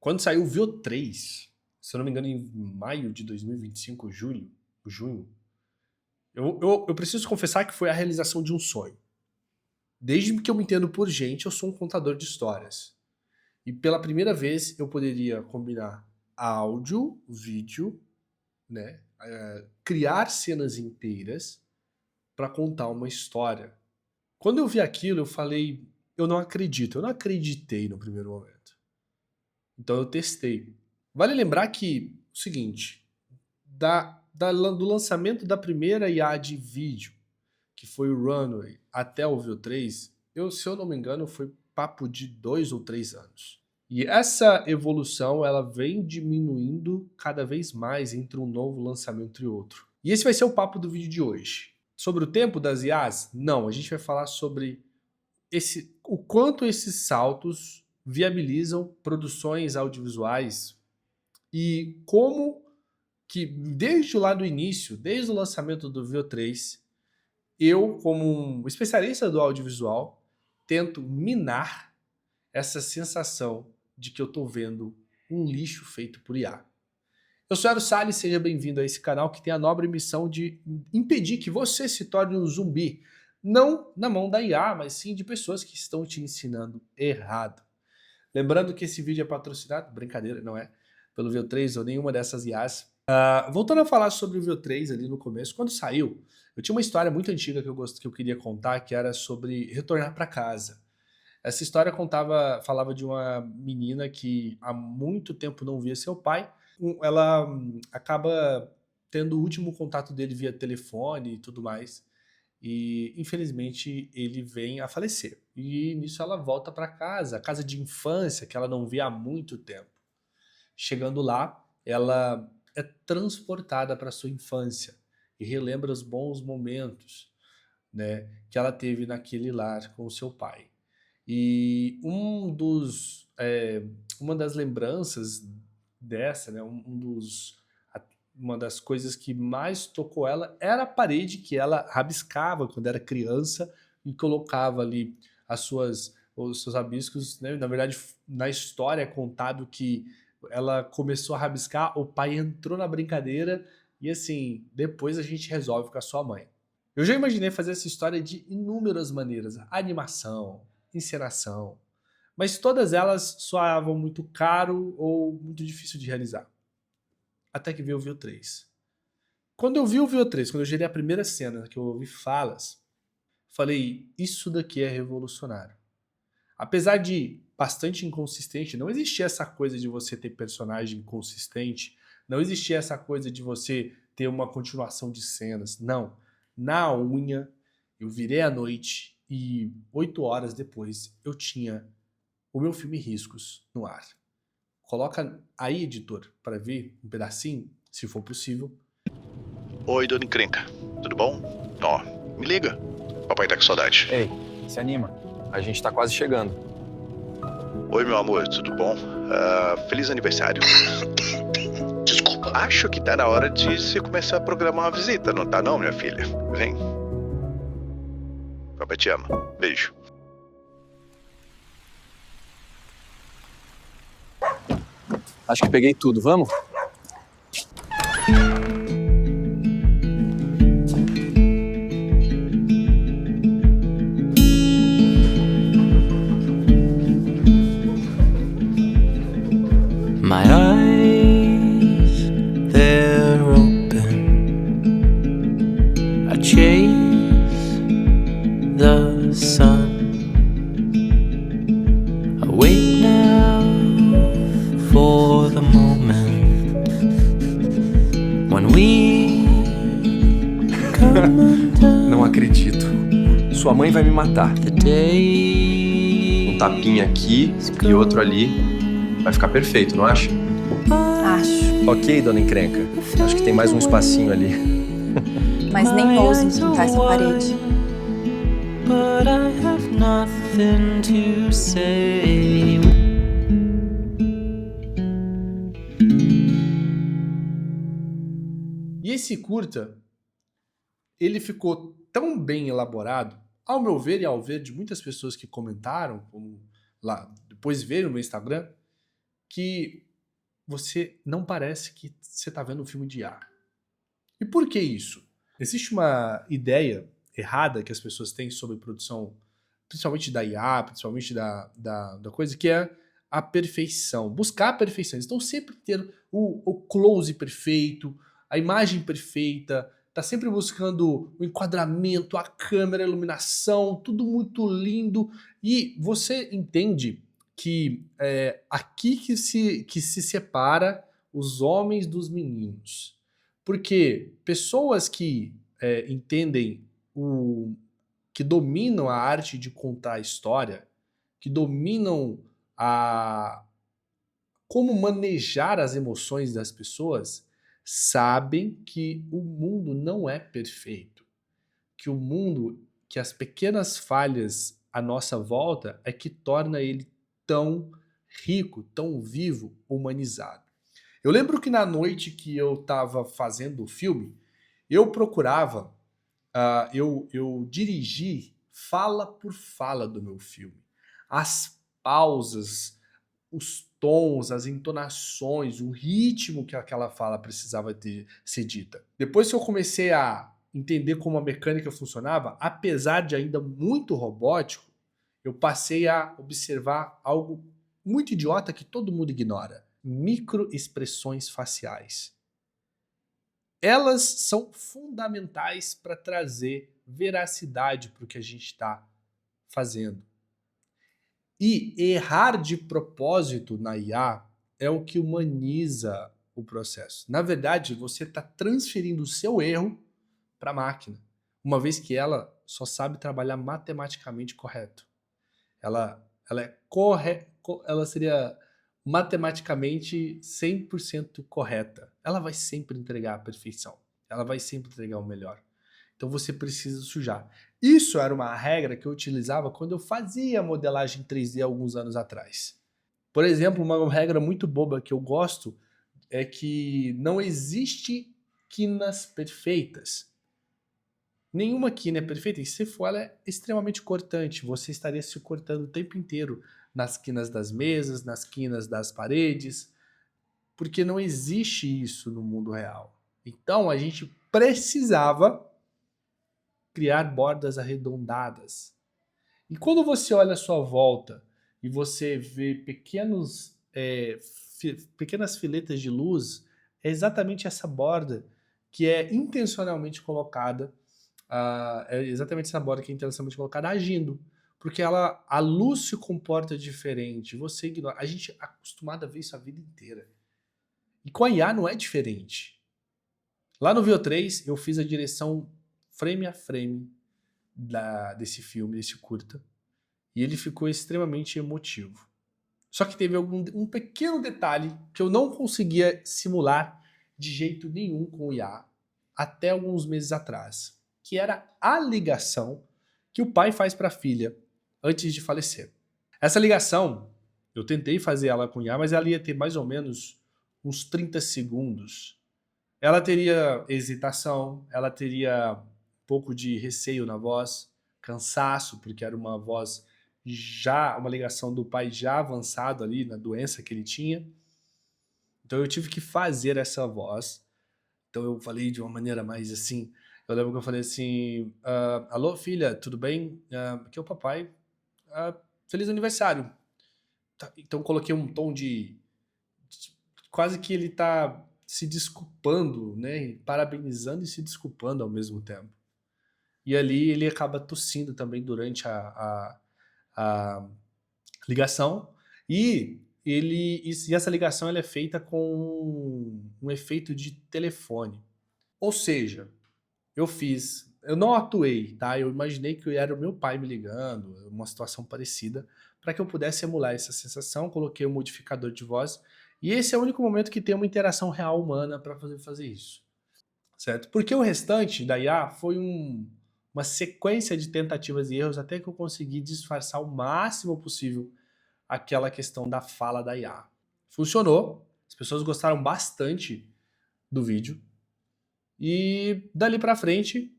Quando saiu o VO3, se eu não me engano, em maio de 2025, junho, eu preciso confessar que foi a realização de um sonho. Desde que eu me entendo por gente, eu sou um contador de histórias. E pela primeira vez eu poderia combinar áudio, vídeo, né? Criar cenas inteiras para contar uma história. Quando eu vi aquilo, eu falei, eu não acreditei no primeiro momento. Então eu testei. Vale lembrar que, o seguinte, do lançamento da primeira IA de vídeo, que foi o Runway, até o VO3, se eu não me engano, foi papo de 2 ou 3 anos. E essa evolução, ela vem diminuindo cada vez mais entre um novo lançamento e outro. E esse vai ser o papo do vídeo de hoje. Sobre o tempo das IAs? Não, a gente vai falar sobre o quanto esses saltos viabilizam produções audiovisuais e como que desde lá do início, desde o lançamento do VO3, eu, como um especialista do audiovisual, tento minar essa sensação de que eu estou vendo um lixo feito por IA. Eu sou Eros Salles, seja bem-vindo a esse canal que tem a nobre missão de impedir que você se torne um zumbi, não na mão da IA, mas sim de pessoas que estão te ensinando errado. Lembrando que esse vídeo é patrocinado, brincadeira, não é? Pelo VO3 ou nenhuma dessas IAs. Voltando a falar sobre o VO3 ali no começo, quando saiu, eu tinha uma história muito antiga que eu queria contar, que era sobre retornar para casa. Essa história falava de uma menina que há muito tempo não via seu pai. Ela acaba tendo o último contato dele via telefone e tudo mais. E infelizmente ele vem a falecer. E nisso ela volta para casa, a casa de infância que ela não via há muito tempo. Chegando lá, ela é transportada para sua infância e relembra os bons momentos, né, que ela teve naquele lar com o seu pai. E uma das lembranças dessa, né, uma das coisas que mais tocou ela era a parede que ela rabiscava quando era criança e colocava ali os seus rabiscos, né? Na verdade, na história é contado que ela começou a rabiscar, o pai entrou na brincadeira e assim, depois a gente resolve com a sua mãe. Eu já imaginei fazer essa história de inúmeras maneiras, animação, encenação, mas todas elas soavam muito caro ou muito difícil de realizar. Até que veio o VO3. Quando eu vi o VO3, quando eu gerei a primeira cena, que eu ouvi falas, falei, isso daqui é revolucionário. Apesar de bastante inconsistente, não existia essa coisa de você ter personagem consistente, não existia essa coisa de você ter uma continuação de cenas, não. Na unha, eu virei à noite e 8 horas depois eu tinha o meu filme Riscos no ar. Coloca aí, editor, para ver um pedacinho, se for possível. Oi, dona Encrenca. Tudo bom? Ó, me liga. Papai tá com saudade. Ei, se anima. A gente tá quase chegando. Oi, meu amor, tudo bom? Feliz aniversário. Desculpa. Acho que tá na hora de você começar a programar uma visita, não tá não, minha filha? Vem. Papai te ama. Beijo. Acho que peguei tudo, vamos? My eyes, they're open. I chase the sun. I wait now for the moment when we come undone. Não acredito. Sua mãe vai me matar. The day Um tapinha aqui e outro ali. Vai ficar perfeito, não acha? Acho. Ok, dona Encrenca. Acho que tem mais um espacinho ali. Mas nem ouso pintar essa parede. But I have nothing to say. E esse curta, ele ficou tão bem elaborado, ao meu ver e ao ver de muitas pessoas que comentaram, como lá depois veio no meu Instagram, que você não parece que você está vendo um filme de IA. E por que isso? Existe uma ideia errada que as pessoas têm sobre produção, principalmente da IA, principalmente da coisa, que é a perfeição. Buscar a perfeição. Eles estão sempre tendo o close perfeito, a imagem perfeita, tá sempre buscando o enquadramento, a câmera, a iluminação, tudo muito lindo. E você entende que é aqui que se separa os homens dos meninos. Porque pessoas que entendem que dominam a arte de contar a história, que dominam como manejar as emoções das pessoas, sabem que o mundo não é perfeito. Que as pequenas falhas à nossa volta é que torna ele tão rico, tão vivo, humanizado. Eu lembro que na noite que eu estava fazendo o filme, eu procurava, eu dirigi fala por fala do meu filme. As pausas, os tons, as entonações, o ritmo que aquela fala precisava ser dita. Depois que eu comecei a entender como a mecânica funcionava, apesar de ainda muito robótico, eu passei a observar algo muito idiota que todo mundo ignora. Microexpressões faciais. Elas são fundamentais para trazer veracidade para o que a gente está fazendo. E errar de propósito na IA é o que humaniza o processo. Na verdade, você está transferindo o seu erro para a máquina, uma vez que ela só sabe trabalhar matematicamente correto. Ela seria matematicamente 100% correta. Ela vai sempre entregar a perfeição. Ela vai sempre entregar o melhor. Então você precisa sujar. Isso era uma regra que eu utilizava quando eu fazia modelagem 3D alguns anos atrás. Por exemplo, uma regra muito boba que eu gosto é que não existe quinas perfeitas. Nenhuma quina é perfeita, e se for, ela é extremamente cortante. Você estaria se cortando o tempo inteiro nas quinas das mesas, nas quinas das paredes, porque não existe isso no mundo real. Então a gente precisava criar bordas arredondadas. E quando você olha à sua volta e você vê pequenas filetas de luz, é exatamente essa borda que é intencionalmente colocada, agindo. Porque a luz se comporta diferente, você ignora. A gente é acostumado a ver isso a vida inteira. E com a IA não é diferente. Lá no VO3 eu fiz a direção frame a frame desse filme, desse curta, e ele ficou extremamente emotivo. Só que teve um pequeno detalhe que eu não conseguia simular de jeito nenhum com o IA até alguns meses atrás, que era a ligação que o pai faz para a filha antes de falecer. Essa ligação, eu tentei fazer ela com o IA, mas ela ia ter mais ou menos uns 30 segundos. Ela teria hesitação, ela teria um pouco de receio na voz, cansaço, porque era uma voz uma ligação do pai já avançado ali na doença que ele tinha. Então eu tive que fazer essa voz. Então eu falei de uma maneira mais assim. Eu lembro que eu falei assim: alô filha, tudo bem? Aqui é o papai. Feliz aniversário. Então eu coloquei um tom de quase que ele tá se desculpando, né? Parabenizando e se desculpando ao mesmo tempo. E ali ele acaba tossindo também durante a ligação. E essa ligação ela é feita com um efeito de telefone. Ou seja, eu não atuei, tá? Eu imaginei que era o meu pai me ligando, uma situação parecida, para que eu pudesse emular essa sensação. Coloquei um modificador de voz, e esse é o único momento que tem uma interação real humana para fazer isso, certo? Porque o restante da IA foi uma sequência de tentativas e erros até que eu consegui disfarçar o máximo possível aquela questão da fala da IA. Funcionou, as pessoas gostaram bastante do vídeo, e dali pra frente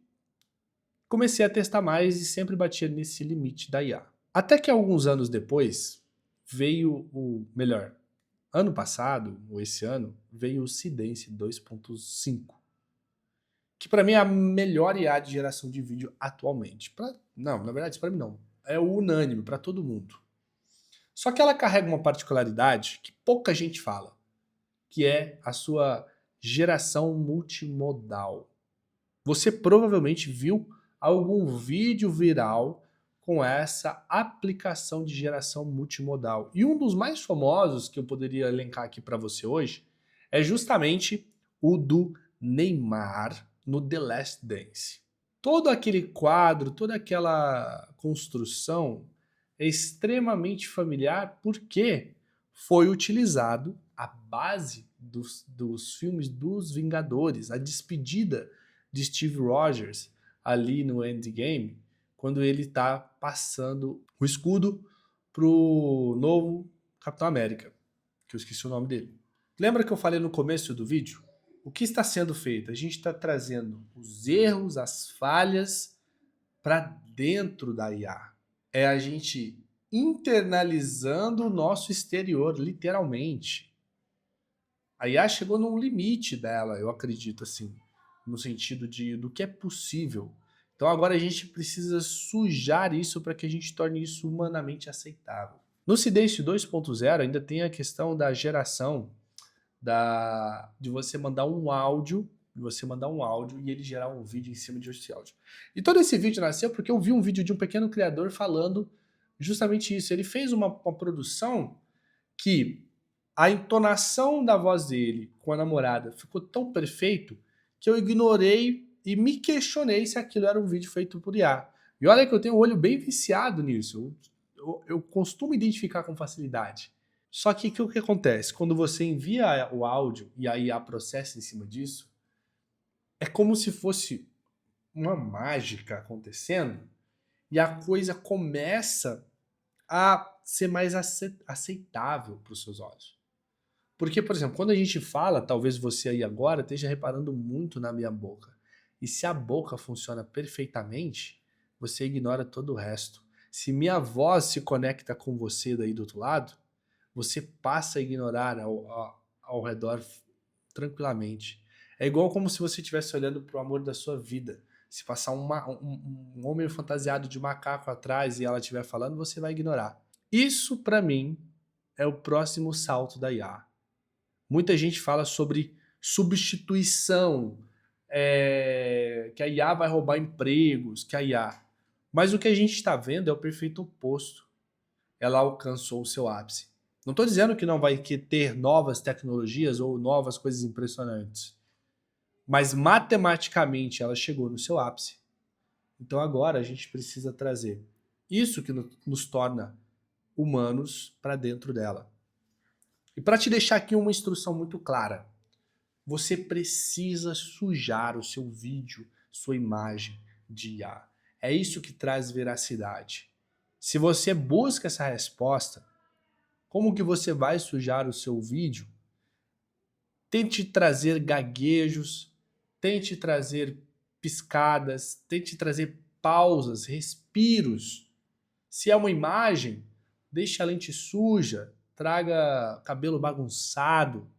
comecei a testar mais e sempre batia nesse limite da IA. Até que alguns anos depois veio ano passado, ou esse ano, veio o Seedance 2.5, que para mim é a melhor IA de geração de vídeo atualmente. Não, na verdade, para mim não. É o unânime para todo mundo. Só que ela carrega uma particularidade que pouca gente fala, que é a sua geração multimodal. Você provavelmente viu algum vídeo viral com essa aplicação de geração multimodal. E um dos mais famosos que eu poderia elencar aqui para você hoje é justamente o do Neymar no The Last Dance. Todo aquele quadro, toda aquela construção é extremamente familiar porque foi utilizado a base dos filmes dos Vingadores, a despedida de Steve Rogers ali no Endgame, quando ele está passando o escudo pro novo Capitão América, que eu esqueci o nome dele. Lembra que eu falei no começo do vídeo? O que está sendo feito? A gente está trazendo os erros, as falhas para dentro da IA. É a gente internalizando o nosso exterior, literalmente. A IA chegou num limite dela, eu acredito, assim, no sentido do que é possível. Então agora a gente precisa sujar isso para que a gente torne isso humanamente aceitável. No Seedance 2.0 ainda tem a questão da geração de você mandar um áudio, e ele gerar um vídeo em cima desse áudio. E todo esse vídeo nasceu porque eu vi um vídeo de um pequeno criador falando justamente isso. Ele fez uma produção que a entonação da voz dele com a namorada ficou tão perfeito que eu ignorei e me questionei se aquilo era um vídeo feito por IA. E olha que eu tenho um olho bem viciado nisso. Eu costumo identificar com facilidade. Só que o que acontece? Quando você envia o áudio e a IA processa em cima disso, é como se fosse uma mágica acontecendo e a coisa começa a ser mais aceitável para os seus olhos. Porque, por exemplo, quando a gente fala, talvez você aí agora esteja reparando muito na minha boca. E se a boca funciona perfeitamente, você ignora todo o resto. Se minha voz se conecta com você daí do outro lado, você passa a ignorar ao redor tranquilamente. É igual como se você estivesse olhando para o amor da sua vida. Se passar um homem fantasiado de macaco atrás e ela estiver falando, você vai ignorar. Isso, para mim, é o próximo salto da IA. Muita gente fala sobre substituição, que a IA vai roubar empregos, Mas o que a gente está vendo é o perfeito oposto. Ela alcançou o seu ápice. Não estou dizendo que não vai ter novas tecnologias ou novas coisas impressionantes. Mas matematicamente ela chegou no seu ápice. Então agora a gente precisa trazer isso que nos torna humanos para dentro dela. E para te deixar aqui uma instrução muito clara, você precisa sujar o seu vídeo, sua imagem de IA. É isso que traz veracidade. Se você busca essa resposta, como que você vai sujar o seu vídeo? Tente trazer gaguejos, tente trazer piscadas, tente trazer pausas, respiros. Se é uma imagem, deixe a lente suja, traga cabelo bagunçado,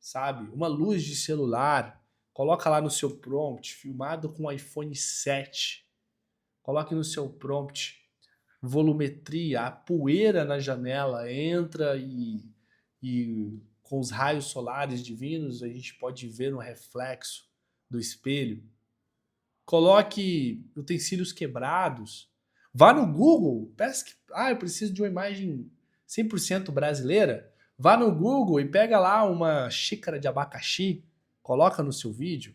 sabe? Uma luz de celular, coloca lá no seu prompt, filmado com o iPhone 7. Coloque no seu prompt volumetria, a poeira na janela entra e com os raios solares divinos a gente pode ver um reflexo do espelho. Coloque utensílios quebrados. Vá no Google, peça que eu preciso de uma imagem 100% brasileira. Vá no Google e pega lá uma xícara de abacaxi, coloca no seu vídeo.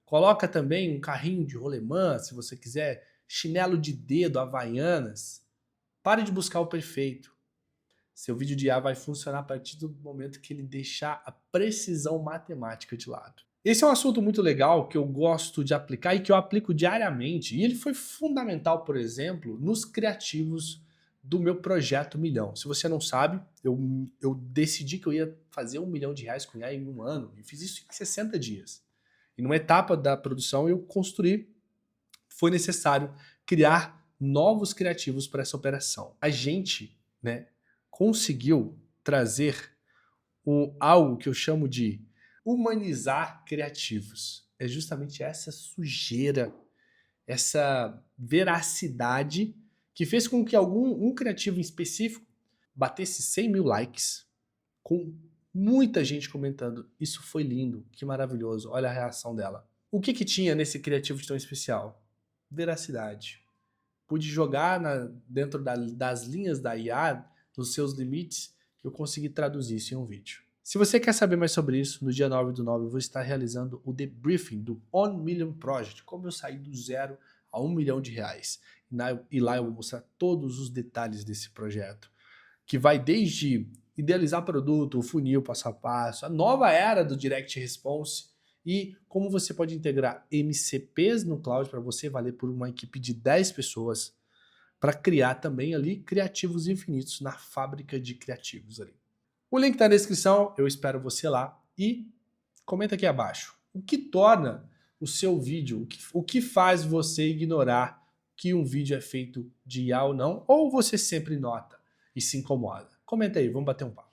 Coloca também um carrinho de rolemã, se você quiser, chinelo de dedo, havaianas. Pare de buscar o perfeito. Seu vídeo de IA vai funcionar a partir do momento que ele deixar a precisão matemática de lado. Esse é um assunto muito legal que eu gosto de aplicar e que eu aplico diariamente. E ele foi fundamental, por exemplo, nos criativos do meu projeto Milhão. Se você não sabe, eu decidi que eu ia fazer R$1 milhão com IA em um ano. E fiz isso em 60 dias. E numa etapa da produção eu construí, foi necessário criar novos criativos para essa operação. A gente, conseguiu trazer algo que eu chamo de humanizar criativos. É justamente essa sujeira, essa veracidade que fez com que um criativo em específico batesse 100 mil likes, com muita gente comentando, isso foi lindo, que maravilhoso, olha a reação dela. O que tinha nesse criativo de tão especial? Veracidade. Pude jogar dentro das linhas da IA, nos seus limites, que eu consegui traduzir isso em um vídeo. Se você quer saber mais sobre isso, no dia 9/9 eu vou estar realizando o debriefing do 1 Million Project, como eu saí do zero a R$1 milhão. E lá eu vou mostrar todos os detalhes desse projeto, que vai desde idealizar produto, o funil passo a passo, a nova era do Direct Response e como você pode integrar MCPs no cloud para você valer por uma equipe de 10 pessoas para criar também ali criativos infinitos na fábrica de criativos ali. O link está na descrição, eu espero você lá e comenta aqui abaixo. O que torna o seu vídeo, o que faz você ignorar que um vídeo é feito de IA ou não, ou você sempre nota e se incomoda? Comenta aí, vamos bater um papo.